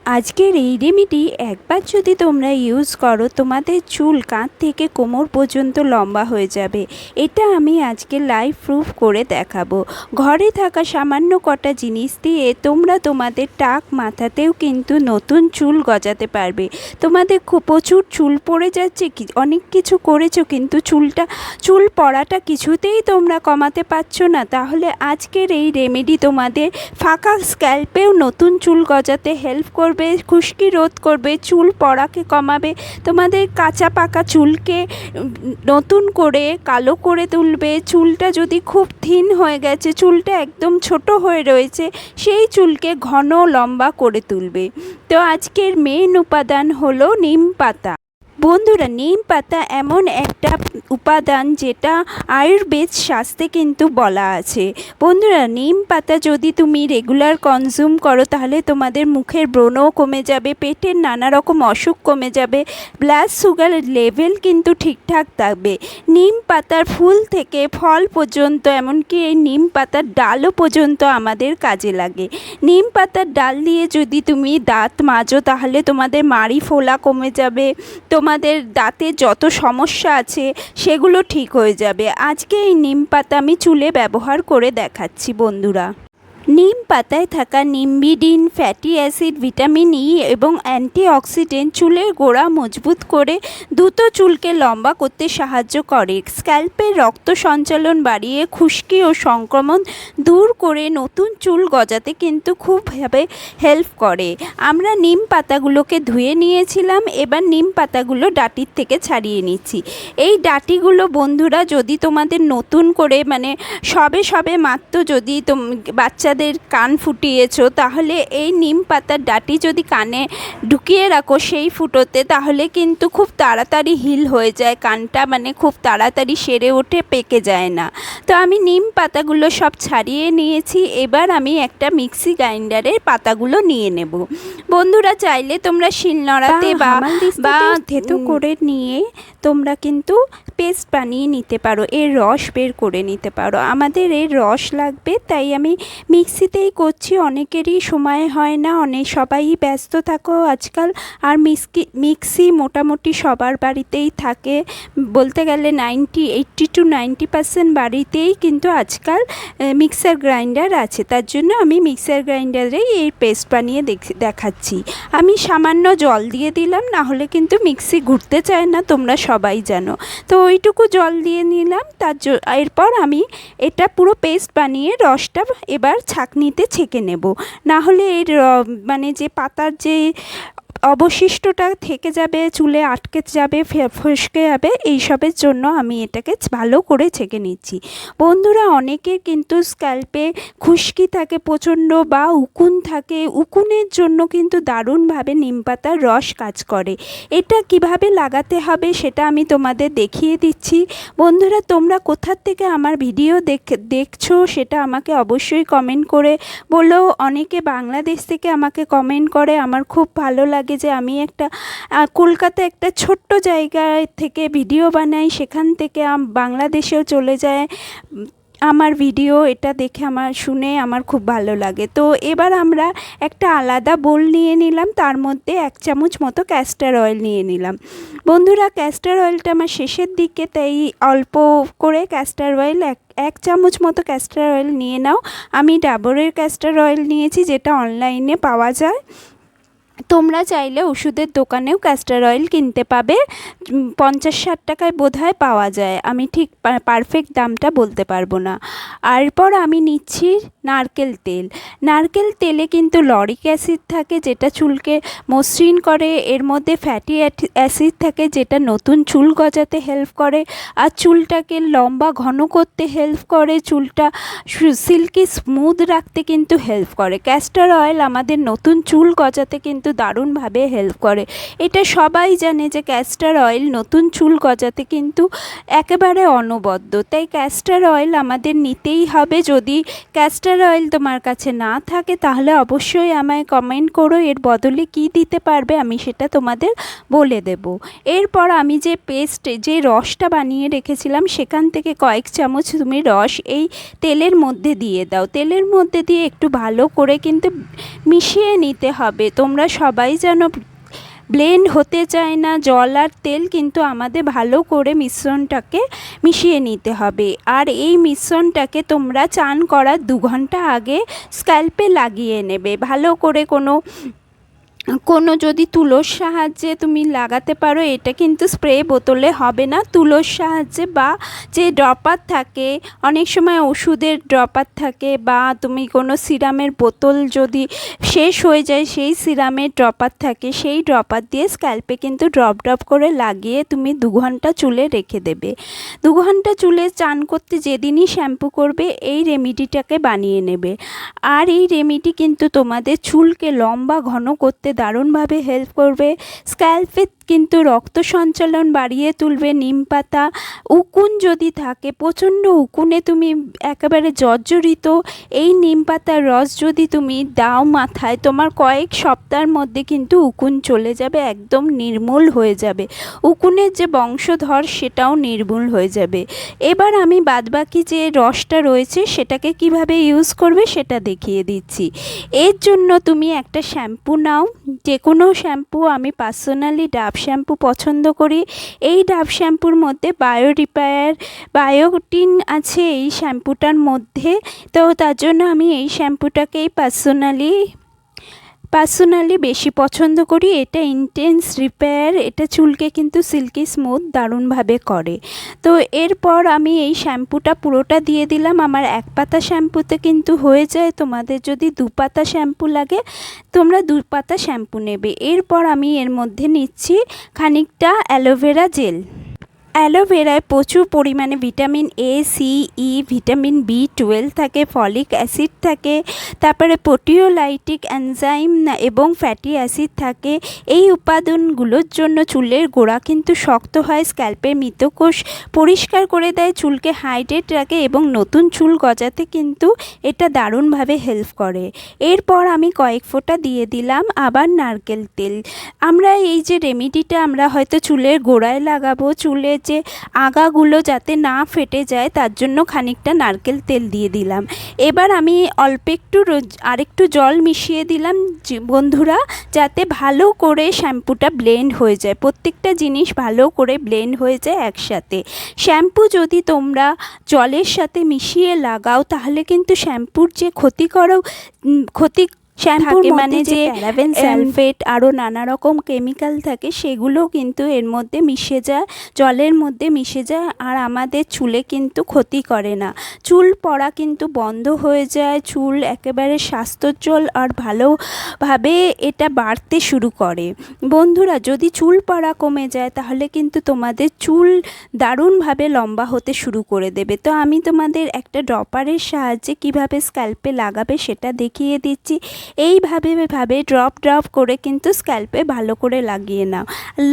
আজকের এই রেমেডি একবার যদি তোমরা ইউজ করো তোমাদের চুল কাঁধ থেকে কোমর পর্যন্ত লম্বা হয়ে যাবে। এটা আমি আজকে লাইভ প্রুফ করে দেখাবো। ঘরে থাকা সামান্য কটা জিনিস দিয়ে তোমরা তোমাদের টাক মাথাতেও কিন্তু নতুন চুল গজাতে পারবে। তোমাদের খুব প্রচুর চুল পড়ে যাচ্ছে, অনেক কিছু করেছো কিন্তু চুল পড়াটা কিছুতেই তোমরা কমাতে পারছো না, তাহলে আজকের এই রেমেডি তোমাদের ফাঁকা স্ক্যাল্পেও নতুন চুল গজাতে হেল্প করবে, খুশকি রোধ করবে, চুল পড়াকে কমাবে, তোমাদের কাঁচা পাকা চুলকে নতুন করে কালো করে তুলবে। চুলটা যদি খুব থিন হয়ে গেছে, চুলটা একদম ছোট হয়ে রয়েছে, সেই চুলকে ঘন লম্বা করে তুলবে। তো আজকের মেন উপাদান হলো নিম পাতা। বন্ধুরা, নিম পাতা এমন একটা উপাদান যেটা আয়ুর্বেদ শাস্ত্রে কিন্তু বলা আছে। বন্ধুরা, নিম পাতা যদি তুমি রেগুলার কনজিউম করো তাহলে তোমাদের মুখের ব্রণও কমে যাবে, পেটের নানা রকম অসুখ কমে যাবে, ব্লাড সুগার লেভেল কিন্তু ঠিকঠাক থাকবে। নিম পাতার ফুল থেকে ফল পর্যন্ত, এমনকি এই নিম পাতার ডালও পর্যন্ত আমাদের কাজে লাগে। নিম পাতার ডাল দিয়ে যদি তুমি দাঁত মাজো তাহলে তোমাদের মাড়ি ফোলা কমে যাবে, তোমাদের দাঁতে যত সমস্যা আছে সেগুলো ঠিক হয়ে যাবে। আজকে এই নিম পাতা আমি চুলে ব্যবহার করে দেখাচ্ছি। বন্ধুরা, নিম পাতায় থাকা নিম্বিডিন, ফ্যাটি অ্যাসিড, ভিটামিন ই এবং অ্যান্টিঅক্সিডেন্ট চুলের গোড়া মজবুত করে দ্রুত চুলকে লম্বা করতে সাহায্য করে, স্ক্যাল্পের রক্ত সঞ্চালন বাড়িয়ে খুশকি ও সংক্রমণ দূর করে নতুন চুল গজাতে কিন্তু খুবভাবে হেল্প করে। আমরা নিম পাতাগুলোকে ধুয়ে নিয়েছিলাম, এবার নিম পাতাগুলো ডাঁটির থেকে ছাড়িয়ে নিচ্ছি। এই ডাঁটিগুলো বন্ধুরা যদি তোমাদের নতুন করে সবে মাত্র যদি বাচ্চাদের কান ফুটিয়েছো তাহলে এই নিম পাতার ডাঁটি যদি কানে ঢুকিয়ে রাখো সেই ফুটোতে, তাহলে কিন্তু খুব তাড়াতাড়ি হিল হয়ে যায়, কানটা খুব তাড়াতাড়ি সেরে ওঠে, পেকে যায় না। তো আমি নিম পাতাগুলো সব ছাড়িয়ে নিয়েছি, এবার আমি একটা মিক্সি গ্রাইন্ডারের পাতাগুলো নিয়ে নেব। বন্ধুরা, চাইলে তোমরা শিলনোড়াতে বা থেতো করে নিয়ে তোমরা কিন্তু পেস্ট বানিয়ে নিতে পারো, এর রস বের করে নিতে পারো। আমাদের এর রস লাগবে, তাই আমি মিক্সিতেই করছি। অনেকেরই সময় হয় না, সবাই ব্যস্ত থাকো আজকাল, আর মিক্সি মোটামুটি সবার বাড়িতেই থাকে। বলতে গেলে 80 to 90% বাড়িতেই কিন্তু আজকাল মিক্সার গ্রাইন্ডার আছে, তার জন্য আমি মিক্সার গ্রাইন্ডারেই এই পেস্ট বানিয়ে দেখাচ্ছি। আমি সামান্য জল দিয়ে দিলাম, না হলে কিন্তু মিক্সি ঘুরতে চায় না, তোমরা সবাই জানো। তো ওইটুকু জল দিয়ে নিলাম, এরপর আমি এটা পুরো পেস্ট বানিয়ে রসটা এবার ছাঁকনিতে ছেঁকে নেব, না হলে এর যে পাতার যে অবশিষ্টটা থেকে যাবে, চুলে আটকে যাবে, ফসকে যাবে, এইসবের জন্য আমি এটাকে ভালো করে ছেঁকে নিচ্ছি। বন্ধুরা, অনেকের কিন্তু স্ক্যাল্পে খুশকি থাকে প্রচণ্ড বা উকুন থাকে, উকুনের জন্য কিন্তু দারুণভাবে নিম পাতার রস কাজ করে। এটা কিভাবে লাগাতে হবে সেটা আমি তোমাদের দেখিয়ে দিচ্ছি। বন্ধুরা, তোমরা কোথার থেকে আমার ভিডিও দেখছো সেটা আমাকে অবশ্যই কমেন্ট করে বলো। অনেকে বাংলাদেশ থেকে আমাকে কমেন্ট করে, আমার খুব ভালো লাগে যে আমি কলকাতা একটা ছোট্ট জায়গায় থেকে ভিডিও বানাই, সেখান থেকে বাংলাদেশেও চলে যায় আমার ভিডিও। এটা দেখে শুনে আমার খুব ভালো লাগে। তো এবার আমরা একটা আলাদা বোল নিয়ে নিলাম, তার মধ্যে 1 চামচ মতো ক্যাস্টর অয়েল নিয়ে নিলাম। বন্ধুরা, ক্যাস্টর অয়েলটা আমার শেষের দিকে, তাই অল্প করে ক্যাস্টর অয়েল 1 চামচ মতো ক্যাস্টর অয়েল নিয়ে নাও। আমি ডাবরের ক্যাস্টর অয়েল নিয়েছি, যেটা অনলাইনে পাওয়া যায়। তোমরা চাইলে ওষুধের দোকানেও ক্যাস্টর অয়েল কিনতে পাবে, 50-60 টাকায় বোধহয় পাওয়া যায়, আমি ঠিক পারফেক্ট দামটা বলতে পারবো না। এরপর আমি নিচ্ছি নারকেল তেল। নারকেল তেলে কিন্তু লরিক অ্যাসিড থাকে, যেটা চুলকে মসৃণ করে, এর মধ্যে ফ্যাটি অ্যাসিড থাকে, যেটা নতুন চুল গজাতে হেল্প করে আর চুলটাকে লম্বা ঘন করতে হেল্প করে, চুলটা সিল্কি স্মুথ রাখতে কিন্তু হেল্প করে। ক্যাস্টর অয়েল আমাদের নতুন চুল গজাতে কিন্তু দারুণভাবে হেল্প করে। এটা সবাই জানে যে ক্যাস্টর অয়েল নতুন চুল গজাতে কিন্তু একেবারে অনবদ্য, তাই ক্যাস্টর অয়েল আমাদের নিতেই হবে। যদি ক্যাস্টর অয়েল তোমার কাছে না থাকে তাহলে অবশ্যই আমায় কমেন্ট করো, এর বদলে কি দিতে পারবে আমি সেটা তোমাদের বলে দেব। এরপর আমি যে রসটা বানিয়ে রেখেছিলাম সেখান থেকে কয়েক চামচ তুমি রস এই তেলের মধ্যে দিয়ে দাও। তেলের মধ্যে দিয়ে একটু ভালো করে কিন্তু মিশিয়ে নিতে হবে। তোমরা সবাই যেন ব্লেন্ড হতে চায় না জল আর তেল, কিন্তু আমাদের ভালো করে মিশ্রণটাকে মিশিয়ে নিতে হবে। আর এই মিশ্রণটাকে তোমরা চান করার 2 ঘন্টা আগে স্ক্যাল্পে লাগিয়ে নেবে ভালো করে। কোনো যদি তুলোর সাহায্যে তুমি লাগাতে পারো, এটা কিন্তু স্প্রে বোতলে হবে না, তুলোর সাহায্যে বা যে ড্রপার থাকে, অনেক সময় ওষুধের ড্রপার থাকে, বা তুমি কোনো সিরামের বোতল যদি শেষ হয়ে যায় সেই সিরামের ড্রপার থাকে, সেই ড্রপার দিয়ে স্ক্যাল্পে কিন্তু ড্রপ ড্রপ করে লাগিয়ে তুমি 2 ঘন্টা চুলে রেখে দেবে। 2 ঘন্টা চুলে চান করতে যেদিনই শ্যাম্পু করবে এই রেমিডিটাকে বানিয়ে নেবে। আর এই রেমিডি কিন্তু তোমাদের চুলকে লম্বা ঘন করতে দারুণভাবে হেল্প করবে। স্ক্যাল্পে কিন্তু রক্ত সঞ্চালন বাড়িয়ে তুলবে। নিম পাতা, উকুন যদি থাকে, প্রচণ্ড উকুনে তুমি একেবারে জর্জরিত, এই নিম পাতার রস যদি তুমি দাও মাথায়, তোমার কয়েক সপ্তাহের মধ্যে কিন্তু উকুন চলে যাবে, একদম নির্মূল হয়ে যাবে। উকুনের যে বংশধর সেটাও নির্মূল হয়ে যাবে। এবার আমি বাদবাকি যে রসটা রয়েছে সেটাকে কিভাবে ইউজ করবে সেটা দেখিয়ে দিচ্ছি। এর জন্য তুমি একটা শ্যাম্পু নাও, যে কোনো শ্যাম্পু। আমি পার্সোনালি ডাভ শ্যাম্পু পছন্দ করি। এই ডাভ শ্যাম্পুর মধ্যে বায়োটিন আছে এই শ্যাম্পুটার মধ্যে, তো তার জন্য আমি এই শ্যাম্পুটাকেই পার্সোনালি বেশি পছন্দ করি। এটা ইন্টেন্স রিপেয়ার, এটা চুলকে কিন্তু সিল্কি স্মুথ দারুণভাবে করে। তো এরপর আমি এই শ্যাম্পুটা পুরোটা দিয়ে দিলাম। আমার 1 পাতা শ্যাম্পুতে কিন্তু হয়ে যায়, তোমাদের যদি 2 পাতা শ্যাম্পু লাগে তোমরা 2 পাতা শ্যাম্পু নেবে। এরপর আমি এর মধ্যে নিচ্ছি খানিকটা অ্যালোভেরা জেল। অ্যালোভেরায় প্রচুর পরিমাণে vitamin A, C, E, vitamin বি12 থাকে, ফলিক অ্যাসিড থাকে, তারপরে প্রোটিওলাইটিক এনজাইম এবং ফ্যাটি অ্যাসিড থাকে। এই উপাদানগুলোর জন্য চুলের গোড়া কিন্তু শক্ত হয়, স্ক্যাল্পের মৃতকোষ পরিষ্কার করে দেয়, চুলকে হাইড্রেট রাখে এবং নতুন চুল গজাতে কিন্তু এটা দারুণভাবে হেল্প করে। এরপর আমি কয়েক ফোঁটা দিয়ে দিলাম আবার নারকেল তেল। আমরা এই যে রেমিডিটা আমরা হয়তো চুলের গোড়ায় লাগাবো, চুলের যে আগাগুলো যাতে না ফেটে যায় তার জন্য খানিকটা নারকেল তেল দিয়ে দিলাম। এবার আমি অল্প একটু আরেকটু জল মিশিয়ে দিলাম বন্ধুরা, যাতে ভালো করে শ্যাম্পুটা ব্লেন্ড হয়ে যায়, প্রত্যেকটা জিনিস ভালো করে ব্লেন্ড হয়ে যায় একসাথে। শ্যাম্পু যদি তোমরা জলের সাথে মিশিয়ে লাগাও তাহলে কিন্তু শ্যাম্পুর যে শ্যাম্পুর মানে যে প্যারাবেন, সালফেট আরও নানা রকম কেমিক্যাল থাকে সেগুলো কিন্তু এর মধ্যে মিশে যায়, জলের মধ্যে মিশে যায়, আর আমাদের চুলে কিন্তু ক্ষতি করে না। চুল পড়া কিন্তু বন্ধ হয়ে যায়, চুল একেবারে স্বাস্থ্যোজ্জ্বল আর ভালোভাবে এটা বাড়তে শুরু করে। বন্ধুরা, যদি চুল পড়া কমে যায় তাহলে কিন্তু তোমাদের চুল দারুণভাবে লম্বা হতে শুরু করে দেবে। তো আমি তোমাদের একটা ড্রপারের সাহায্যে কিভাবে স্ক্যাল্পে লাগাবে সেটা দেখিয়ে দিচ্ছি। এইভাবে ড্রপ করে কিন্তু স্ক্যাল্পে ভালো করে লাগিয়ে নাও।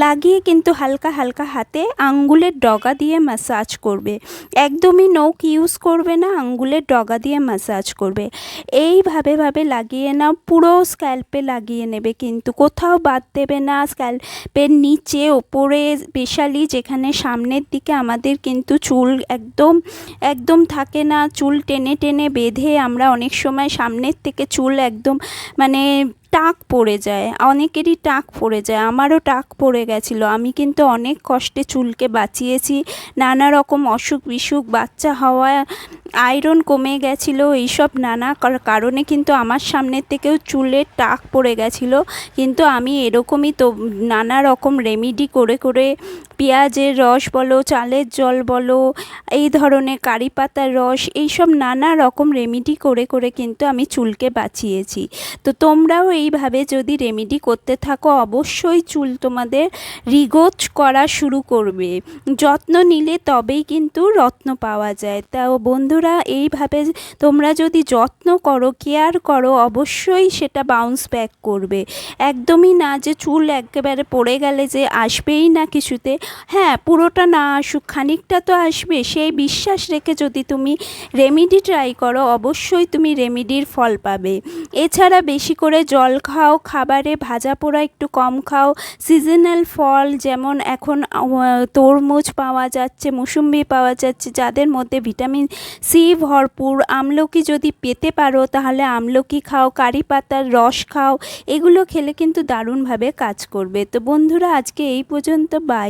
লাগিয়ে কিন্তু হালকা হালকা হাতে আঙ্গুলের ডগা দিয়ে ম্যাসাজ করবে, একদমই নখ ইউজ করবে না, আঙ্গুলের ডগা দিয়ে ম্যাসাজ করবে। এইভাবে লাগিয়ে নাও, পুরো স্ক্যাল্পে লাগিয়ে নেবে, কিন্তু কোথাও বাদ দেবে না। স্ক্যাল্পের নিচে ওপরে স্পেশালি যেখানে সামনের দিকে আমাদের কিন্তু চুল একদম থাকে না, চুল টেনে টেনে বেঁধে আমরা অনেক সময় সামনের থেকে চুল একদম মানে টাক পড়ে যায়, অনেকেরই টাক পড়ে যায়, আমারও টাক পড়ে গেছিলো। আমি কিন্তু অনেক কষ্টে চুলকে বাঁচিয়েছি, নানা রকম অসুখ বিসুখ, বাচ্চা হওয়া, আয়রন কমে গেছিলো, এইসব নানা কারণে কিন্তু আমার সামনের থেকেও চুলের টাক পড়ে গেছিলো। কিন্তু আমি এরকমই তো নানা রকম রেমিডি করে পেঁয়াজের রস বলো, চালের জল বলো, এই ধরনের কারি পাতার রস, এইসব নানা রকম রেমিডি করে কিন্তু আমি চুলকে বাঁচিয়েছি। তো তোমরাও এইভাবে যদি রেমিডি করতে থাকো অবশ্যই চুল তোমাদের রিগ্রোথ করা শুরু করবে। যত্ন নিলে তবেই কিন্তু রত্ন পাওয়া যায়। তাও বন্ধুরা, এইভাবে তোমরা যদি যত্ন করো, কেয়ার করো, অবশ্যই সেটা বাউন্স ব্যাক করবে। একদমই না যে চুল একেবারে পড়ে গেলে যে আসবেই না কিছুতে, হ্যাঁ পুরোটা না আসুক খানিকটা তো আসবে, সেই বিশ্বাস রেখে যদি তুমি রেমিডি ট্রাই করো অবশ্যই তুমি রেমিডির ফল পাবে। এছাড়া বেশি করে জল ফল খাও, খাবারে ভাজা পোড়া একটু কম খাও, সিজনাল ফল যেমন এখন তরমুজ পাওয়া যাচ্ছে, মুসুম্বি পাওয়া যাচ্ছে, যাদের মধ্যে ভিটামিন সি ভরপুর। আমলকি যদি পেতে পারো তাহলে আমলকি খাও, কারি পাতার রস খাও, এগুলো খেলে কিন্তু দারুণভাবে কাজ করবে। তো বন্ধুরা, আজকে এই পর্যন্ত, বাই।